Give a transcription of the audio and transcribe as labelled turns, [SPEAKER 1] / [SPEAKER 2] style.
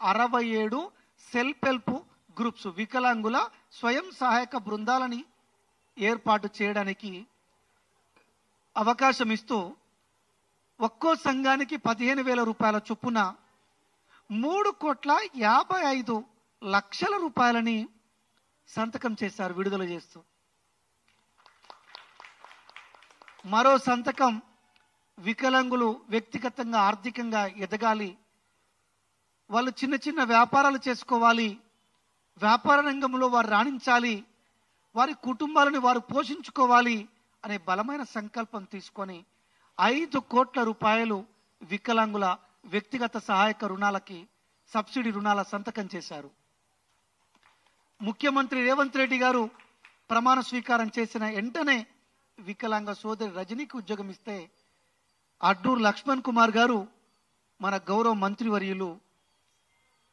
[SPEAKER 1] 67 self help groups వికలాంగుల స్వయం సహాయక బృందాలని ఏర్పాటు చేయడానికి అవకాశం ఇస్తూ ఒక్కో సంఘానికి 15,000 రూపాయల చొప్పున 3,55,00,000 రూపాయలని సంతకం చేశారు విడుదల చేస్తూ. మరో సంతకం వికలాంగులు వ్యక్తిగతంగా ఆర్థికంగా ఎదగాలి, వాళ్ళు చిన్న చిన్న వ్యాపారాలు చేసుకోవాలి, వ్యాపార రంగంలో వారు రాణించాలి, వారి కుటుంబాలను వారు పోషించుకోవాలి అనే బలమైన సంకల్పం తీసుకొని 5 కోట్ల రూపాయలు వికలాంగుల వ్యక్తిగత సహాయక రుణాలకి సబ్సిడీ రుణాల సంతకం చేశారు. ముఖ్యమంత్రి రేవంత్ రెడ్డి గారు ప్రమాణ స్వీకారం చేసిన వెంటనే వికలాంగ సోదరి రజనీకి ఉద్యోగం ఇస్తే అడ్డూరు లక్ష్మణ్ కుమార్ గారు మన గౌరవ మంత్రివర్యులు